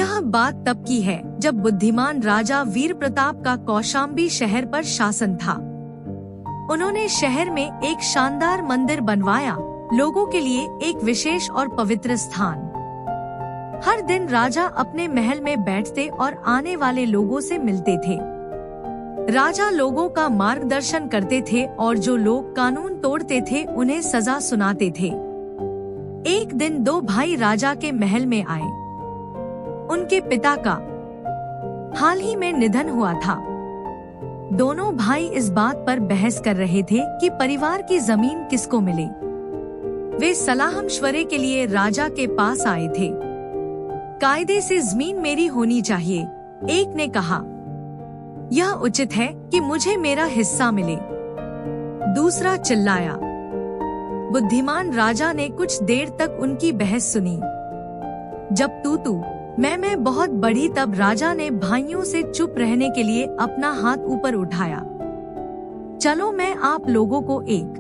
यह बात तब की है जब बुद्धिमान राजा वीर प्रताप का कौशाम्बी शहर पर शासन था। उन्होंने शहर में एक शानदार मंदिर बनवाया, लोगों के लिए एक विशेष और पवित्र स्थान। हर दिन राजा अपने महल में बैठते और आने वाले लोगों से मिलते थे। राजा लोगों का मार्गदर्शन करते थे और जो लोग कानून तोड़ते थे उन्हें सजा सुनाते थे। एक दिन दो भाई राजा के महल में आए। उनके पिता का हाल ही में निधन हुआ था। दोनों भाई इस बात पर बहस कर रहे थे कि परिवार की जमीन किसको मिले। वे सलाह-मशवरे के लिए राजा के पास आए थे। कायदे से जमीन मेरी होनी चाहिए, एक ने कहा। यह उचित है कि मुझे मेरा हिस्सा मिले, दूसरा चिल्लाया। बुद्धिमान राजा ने कुछ देर तक उनकी बहस सुनी। जब तू मैं बहुत बढ़ी तब राजा ने भाइयों से चुप रहने के लिए अपना हाथ ऊपर उठाया। चलो मैं आप लोगों को एक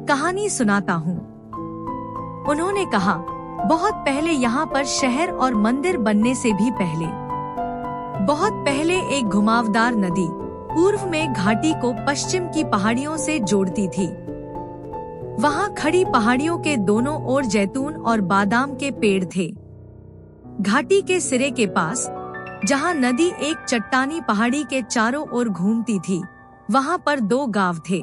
कहानी सुनाता हूँ। उन्होंने कहा, बहुत पहले यहाँ पर शहर और मंदिर बनने से भी पहले, बहुत पहले एक घुमावदार नदी पूर्व में घाटी को पश्चिम की पहाड़ियों से जोड़ती थी। वहाँ खड़ी पहाड़ियों के दोनों ओर जैतून और बादाम के पेड़ थे। घाटी के सिरे के पास, जहाँ नदी एक चट्टानी पहाड़ी के चारों ओर घूमती थी, वहाँ पर दो गांव थे,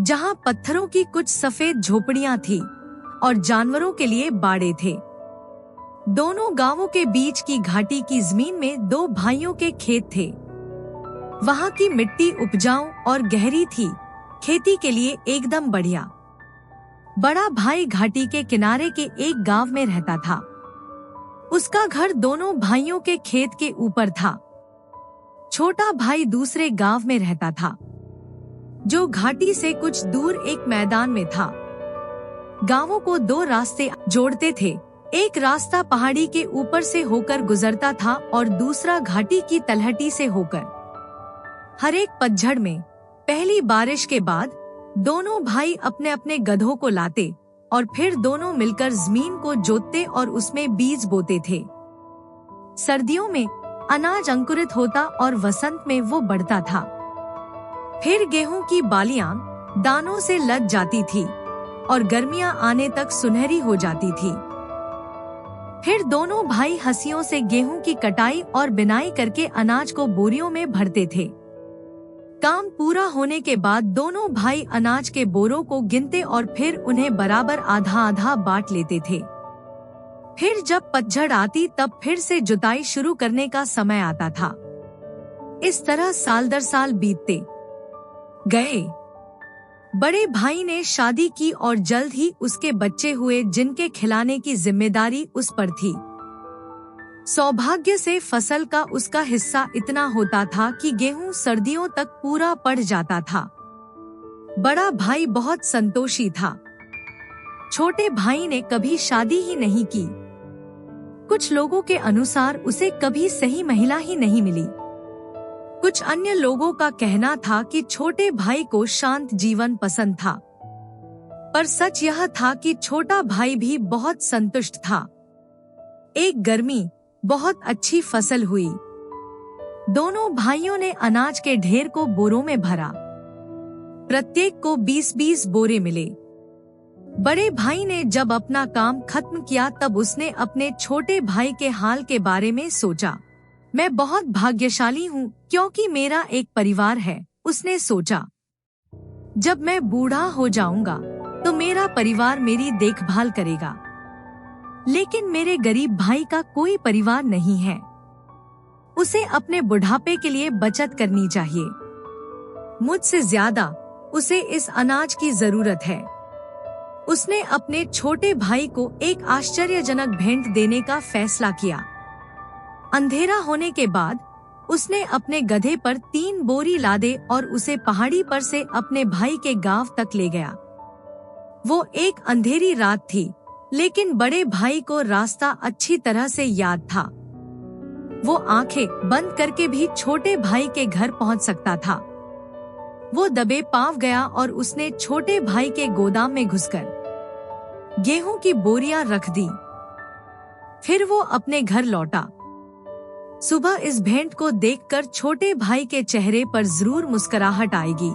जहाँ पत्थरों की कुछ सफेद झोपड़ियाँ थी और जानवरों के लिए बाड़े थे। दोनों गांवों के बीच की घाटी की जमीन में दो भाइयों के खेत थे। वहां की मिट्टी उपजाऊ और गहरी थी, खेती के लिए एकदम बढ़िया। बड़ा भाई घाटी के किनारे के एक गांव में रहता था। उसका घर दोनों भाइयों के खेत के ऊपर था। छोटा भाई दूसरे गांव में रहता था, जो घाटी से कुछ दूर एक मैदान में था। गांवों को दो रास्ते जोड़ते थे। एक रास्ता पहाड़ी के ऊपर से होकर गुजरता था और दूसरा घाटी की तलहटी से होकर। हर एक पतझड़ में पहली बारिश के बाद दोनों भाई अपने अपने गधों को लाते और फिर दोनों मिलकर जमीन को जोतते और उसमें बीज बोते थे। सर्दियों में अनाज अंकुरित होता और वसंत में वो बढ़ता था। फिर गेहूं की बालियां दानों से लद जाती थी और गर्मियां आने तक सुनहरी हो जाती थी। फिर दोनों भाई हंसियों से गेहूं की कटाई और बिनाई करके अनाज को बोरियों में भरते थे। काम पूरा होने के बाद दोनों भाई अनाज के बोरों को गिनते और फिर उन्हें बराबर आधा आधा बांट लेते थे। फिर जब पतझड़ आती तब फिर से जुताई शुरू करने का समय आता था। इस तरह साल दर साल बीतते गए। बड़े भाई ने शादी की और जल्द ही उसके बच्चे हुए, जिनके खिलाने की जिम्मेदारी उस पर थी। सौभाग्य से फसल का उसका हिस्सा इतना होता था कि गेहूं सर्दियों तक पूरा पड़ जाता था। बड़ा भाई बहुत संतोषी था। छोटे भाई ने कभी शादी ही नहीं की। कुछ लोगों के अनुसार उसे कभी सही महिला ही नहीं मिली। कुछ अन्य लोगों का कहना था कि छोटे भाई को शांत जीवन पसंद था, पर सच यह था कि छोटा भाई भी बहुत संतुष्ट था। एक गर्मी बहुत अच्छी फसल हुई। दोनों भाइयों ने अनाज के ढेर को बोरों में भरा। प्रत्येक को 20-20 बोरे मिले। बड़े भाई ने जब अपना काम खत्म किया तब उसने अपने छोटे भाई के हाल के बारे में सोचा। मैं बहुत भाग्यशाली हूँ क्योंकि मेरा एक परिवार है, उसने सोचा। जब मैं बूढ़ा हो जाऊंगा तो मेरा परिवार मेरी देखभाल करेगा, लेकिन मेरे गरीब भाई का कोई परिवार नहीं है। उसे अपने बुढ़ापे के लिए बचत करनी चाहिए। मुझसे ज्यादा उसे इस अनाज की जरूरत है। उसने अपने छोटे भाई को एक आश्चर्यजनक भेंट देने का फैसला किया। अंधेरा होने के बाद उसने अपने गधे पर 3 बोरी लादे और उसे पहाड़ी पर से अपने भाई के गांव तक ले गया। वो एक अंधेरी रात थी, लेकिन बड़े भाई को रास्ता अच्छी तरह से याद था। वो आंखें बंद करके भी छोटे भाई के घर पहुंच सकता था। वो दबे पांव गया और उसने छोटे भाई के गोदाम में घुसकर गेहूं की बोरियां रख दी। फिर वो अपने घर लौटा। सुबह इस भेंट को देखकर छोटे भाई के चेहरे पर जरूर मुस्कुराहट आएगी,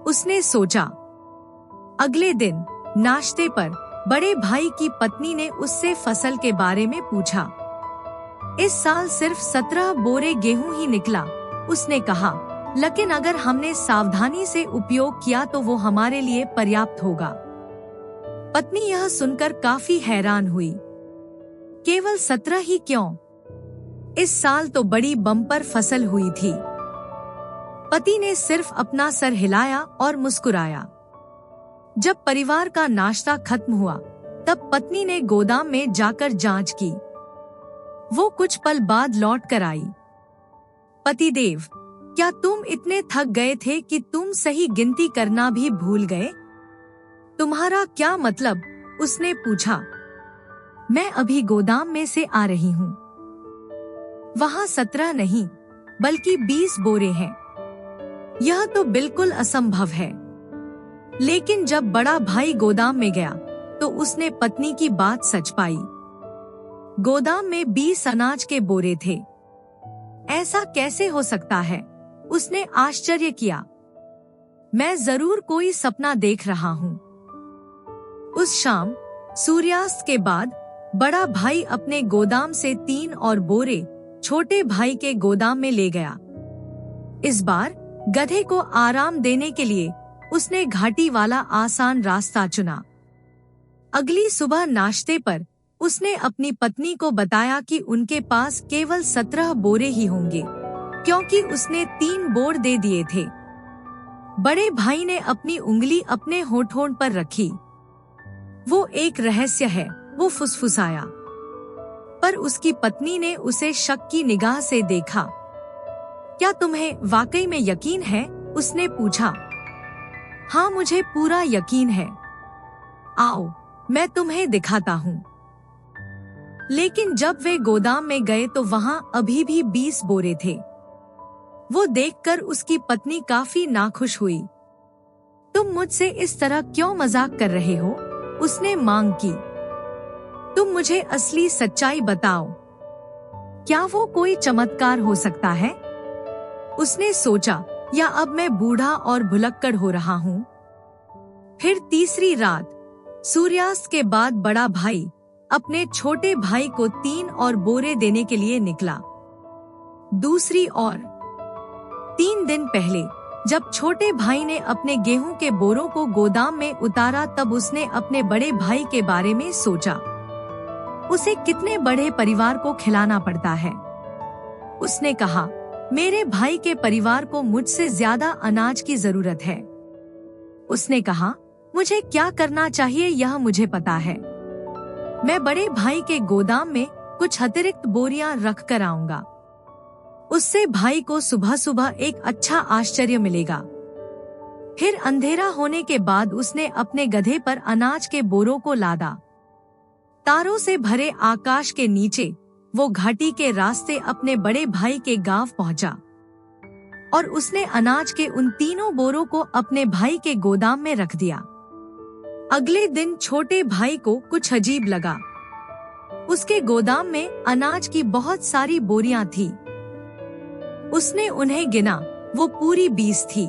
उसने सोचा। अगले दिन नाश्ते पर बड़े भाई की पत्नी ने उससे फसल के बारे में पूछा। इस साल सिर्फ 17 बोरे गेहूं ही निकला, उसने कहा, लेकिन अगर हमने सावधानी से उपयोग किया तो वो हमारे लिए पर्याप्त होगा। पत्नी यह सुनकर काफी हैरान हुई। केवल 17 ही क्यों? इस साल तो बड़ी बम्पर फसल हुई थी। पति ने सिर्फ अपना सर हिलाया और मुस्कुराया। जब परिवार का नाश्ता खत्म हुआ, तब पत्नी ने गोदाम में जाकर जांच की। वो कुछ पल बाद लौट कर आई। पतिदेव, क्या तुम इतने थक गए थे कि तुम सही गिनती करना भी भूल गए? तुम्हारा क्या मतलब? उसने पूछा। मैं अभी गोदाम में से आ रही हूँ। वहाँ 17 नहीं, बल्कि 20 बोरे हैं। यह तो बिल्कुल असंभव है। लेकिन जब बड़ा भाई गोदाम में गया, तो उसने पत्नी की बात सच पाई। गोदाम में 20 अनाज के बोरे थे। ऐसा कैसे हो सकता है? उसने आश्चर्य किया। मैं जरूर कोई सपना देख रहा हूँ। उस शाम सूर्यास्त के बाद बड़ा भाई अपने गोदाम से 3 और बोरे छोटे भाई के गोदाम में ले गया। इस बार गधे को आराम देने के लिए उसने घाटी वाला आसान रास्ता चुना। अगली सुबह नाश्ते पर उसने अपनी पत्नी को बताया कि उनके पास केवल 17 बोरे ही होंगे, क्योंकि उसने 3 बोर दे दिए थे। बड़े भाई ने अपनी उंगली अपने होठों पर रखी। वो एक रहस्य है, वो फुसफुसाया। पर उसकी पत्नी ने उसे शक की निगाह से देखा। क्या तुम्हें वाकई में यकीन है? उसने पूछा। हाँ, मुझे पूरा यकीन है। आओ, मैं तुम्हें दिखाता हूँ। लेकिन जब वे गोदाम में गए तो वहाँ अभी भी 20 बोरे थे। वो देखकर उसकी पत्नी काफी नाखुश हुई। तुम मुझसे इस तरह क्यों मजाक कर रहे हो? उसने मांग की। तुम मुझे असली सच्चाई बताओ। क्या वो कोई चमत्कार हो सकता है? उसने सोचा, या अब मैं बूढ़ा और भुलक्कड़ हो रहा हूँ। फिर तीसरी रात सूर्यास्त के बाद बड़ा भाई अपने छोटे भाई को 3 और बोरे देने के लिए निकला। दूसरी ओर 3 दिन पहले जब छोटे भाई ने अपने गेहूं के बोरों को गोदाम में उतारा, तब उसने अपने बड़े भाई के बारे में सोचा। उसे कितने बड़े परिवार को खिलाना पड़ता है। उसने कहा, मेरे भाई के परिवार को मुझसे ज्यादा अनाज की जरूरत है। उसने कहा, मुझे क्या करना चाहिए यह मुझे पता है। मैं बड़े भाई के गोदाम में कुछ अतिरिक्त बोरियां रख कर आऊंगा। उससे भाई को सुबह सुबह एक अच्छा आश्चर्य मिलेगा। फिर अंधेरा होने के बाद उसने अपने गधे पर अनाज के बोरों को लादा। तारों से भरे आकाश के नीचे वो घाटी के रास्ते अपने बड़े भाई के गांव पहुंचा और उसने अनाज के उन 3 बोरों को अपने भाई के गोदाम में रख दिया। अगले दिन छोटे भाई को कुछ अजीब लगा। उसके गोदाम में अनाज की बहुत सारी बोरियां थी। उसने उन्हें गिना, वो पूरी 20 थी।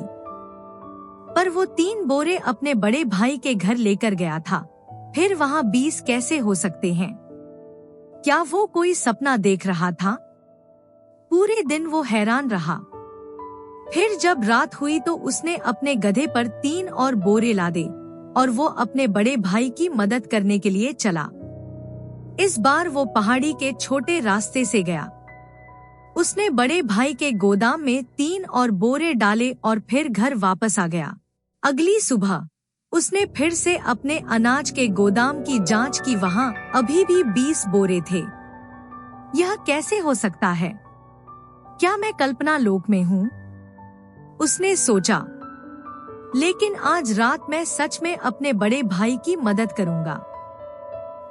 पर वो 3 बोरे अपने बड़े भाई के घर लेकर गया था। फिर वहाँ 20 कैसे हो सकते हैं? क्या वो कोई सपना देख रहा था? पूरे दिन वो हैरान रहा। फिर जब रात हुई तो उसने अपने गधे पर 3 और बोरे लादे और वो अपने बड़े भाई की मदद करने के लिए चला। इस बार वो पहाड़ी के छोटे रास्ते से गया। उसने बड़े भाई के गोदाम में 3 और बोरे डाले और फिर घर वापस आ गया। अगली सुबह उसने फिर से अपने अनाज के गोदाम की जांच की। वहाँ अभी भी 20 बोरे थे। यह कैसे हो सकता है? क्या मैं कल्पना लोक में हूँ? उसने सोचा। लेकिन आज रात मैं सच में अपने बड़े भाई की मदद करूंगा।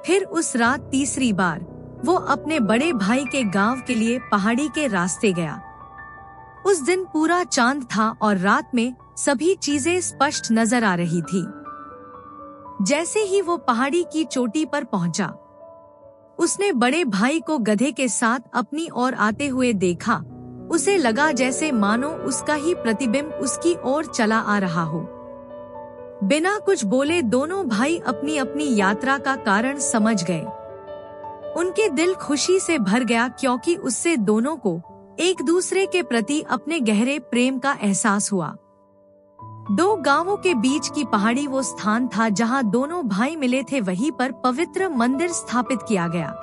फिर उस रात तीसरी बार वो अपने बड़े भाई के गांव के लिए पहाड़ी के रास्ते गया। उस दिन पूरा चांद था और रात में सभी चीजें स्पष्ट नजर आ रही थी। जैसे ही वो पहाड़ी की चोटी पर पहुंचा, उसने बड़े भाई को गधे के साथ अपनी ओर आते हुए देखा। उसे लगा जैसे मानो उसका ही प्रतिबिंब उसकी ओर चला आ रहा हो। बिना कुछ बोले दोनों भाई अपनी अपनी यात्रा का कारण समझ गए। उनके दिल खुशी से भर गया क्योंकि उससे दोनों को एक दूसरे के प्रति अपने गहरे प्रेम का एहसास हुआ। दो गांवों के बीच की पहाड़ी वो स्थान था जहां दोनों भाई मिले थे। वहीं पर पवित्र मंदिर स्थापित किया गया।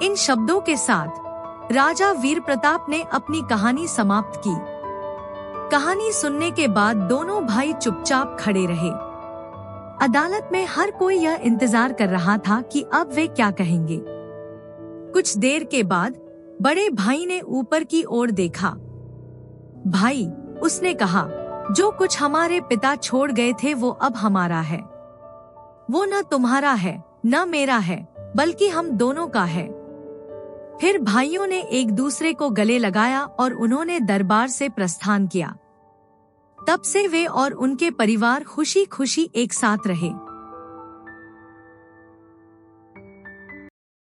इन शब्दों के साथ राजा वीर प्रताप ने अपनी कहानी समाप्त की। कहानी सुनने के बाद दोनों भाई चुपचाप खड़े रहे। अदालत में हर कोई यह इंतजार कर रहा था कि अब वे क्या कहेंगे। कुछ देर के बाद बड़े भाई ने ऊपर की ओर देखा। भाई, उसने कहा, जो कुछ हमारे पिता छोड़ गए थे वो अब हमारा है। वो न तुम्हारा है न मेरा है, बल्कि हम दोनों का है। फिर भाइयों ने एक दूसरे को गले लगाया और उन्होंने दरबार से प्रस्थान किया। तब से वे और उनके परिवार खुशी खुशी एक साथ रहे।